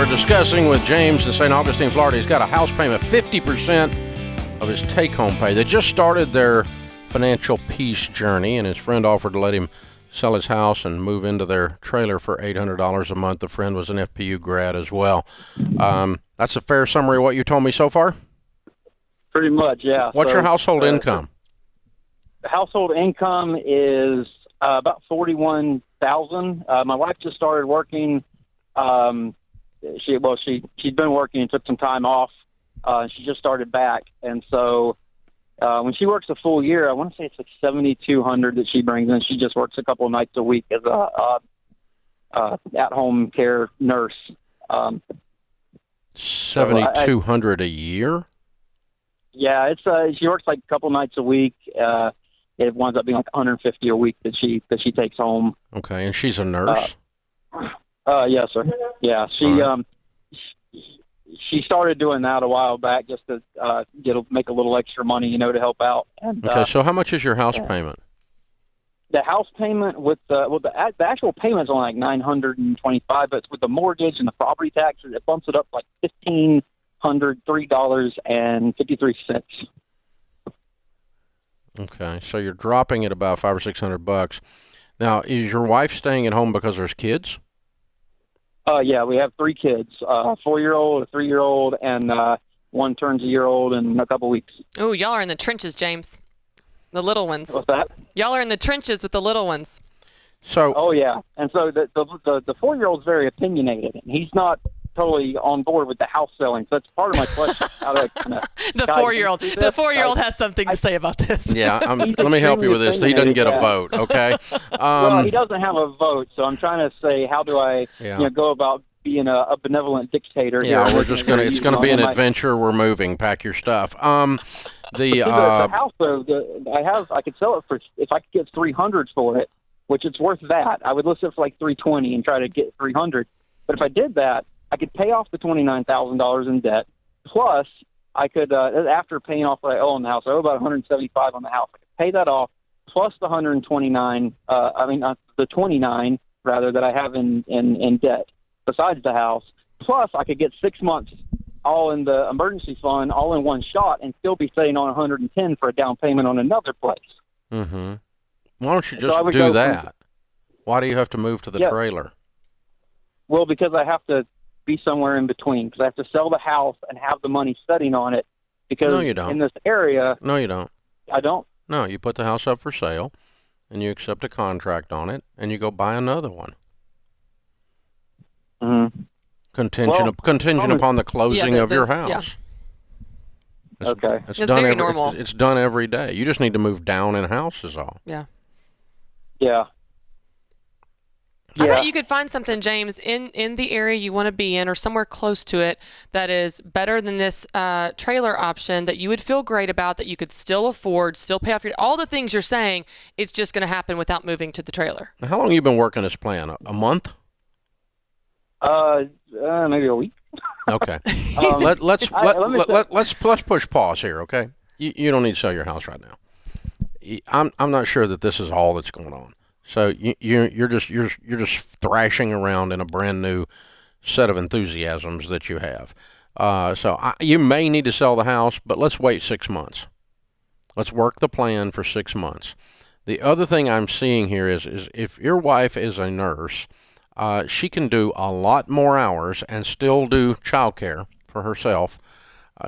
we're discussing with James in St. Augustine, Florida. He's got a house payment, 50% of his take-home pay. They just started their financial peace journey, and his friend offered to let him sell his house and move into their trailer for $800 a month. The friend was an FPU grad as well. That's a fair summary of what you told me so far? Pretty much, yeah. What's your household income? The household income is about $41,000. My wife just started working. She'd been working and took some time off. She just started back, and so when she works a full year, I want to say it's like $7,200 that she brings in. She just works a couple of nights a week as a at-home care nurse. $7,200 a year? Yeah, it's she works like a couple of nights a week. It winds up being like $150 a week that she takes home. Okay, and she's a nurse? Yes, sir. Yeah, she started doing that a while back just to make a little extra money, to help out. And, okay, so how much is your house payment? The house payment with the actual payment's only like $925, but with the mortgage and the property taxes, it bumps it up like $1,503.53. Okay, so you're dropping it about $500 or $600. Now, is your wife staying at home because there's kids? Yeah, we have 3 kids, a 4-year-old, a 3-year-old, and one turns a year old in a couple weeks. Oh, y'all are in the trenches, James. The little ones. What's that? Y'all are in the trenches with the little ones. So. Oh yeah, and so the 4-year-old's very opinionated, and he's not totally on board with the house selling. So that's part of my question. How do I kinda the 4-year-old has something to say about this. Yeah, let me help you with this. He doesn't get a vote, okay? Well, he doesn't have a vote, so I'm trying to say, how do I go about being a benevolent dictator? Yeah, it's going to be an adventure. We're moving. Pack your stuff. The house, though, I could sell it for, if I could get $300 for it, which it's worth that. I would list it for like $320 and try to get $300. But if I did that, I could pay off the $29,000 in debt. Plus, I could, after paying off what I owe on the house, I owe about $175 on the house. I could pay that off plus the the 29 rather that I have in debt besides the house. Plus, I could get 6 months all in the emergency fund, all in one shot, and still be sitting on 110 for a down payment on another place. Mm-hmm. Why don't you just do that? Why do you have to move to the trailer? Well, because I have to be somewhere in between, because I have to sell the house and have the money sitting on it. Because no, you don't. In this area... No, you don't. I don't? No, you put the house up for sale, and you accept a contract on it, and you go buy another one. Mm-hmm. Contingent upon the closing of your house. Yeah. Okay. It's very normal. It's done every day. You just need to move down in house is all. Yeah. Yeah. I bet you could find something, James, in the area you want to be in or somewhere close to it that is better than this trailer option that you would feel great about, that you could still afford, still pay off all the things you're saying. It's just going to happen without moving to the trailer. Now, how long have you been working this plan? A month? Maybe a week. Okay. Let's push pause here, okay? You don't need to sell your house right now. I'm not sure that this is all that's going on. So you're just thrashing around in a brand new set of enthusiasms that you have. You may need to sell the house, but let's wait 6 months. Let's work the plan for 6 months. The other thing I'm seeing here is if your wife is a nurse, she can do a lot more hours and still do childcare for herself,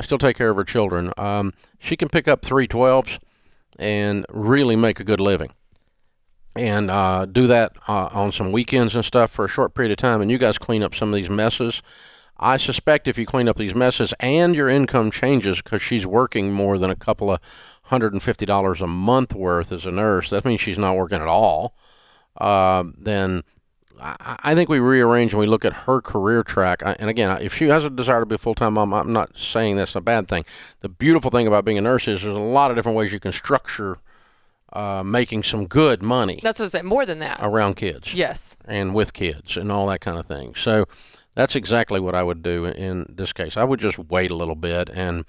still take care of her children. She can pick up 312s and really make a good living. And do that on some weekends and stuff for a short period of time, and you guys clean up some of these messes. I suspect if you clean up these messes and your income changes because she's working more than a couple of $150 a month worth as a nurse, that means she's not working at all, then I think we rearrange and we look at her career track. And again, if she has a desire to be a full-time mom, I'm not saying that's a bad thing. The beautiful thing about being a nurse is there's a lot of different ways you can structure making some good money. That's what I said. More than that. Around kids. Yes. And with kids and all that kind of thing. So that's exactly what I would do in this case. I would just wait a little bit and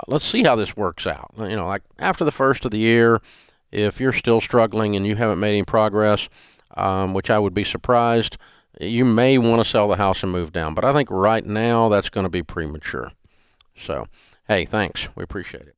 let's see how this works out. Like after the first of the year, if you're still struggling and you haven't made any progress, which I would be surprised, you may want to sell the house and move down. But I think right now that's going to be premature. So, hey, thanks. We appreciate it.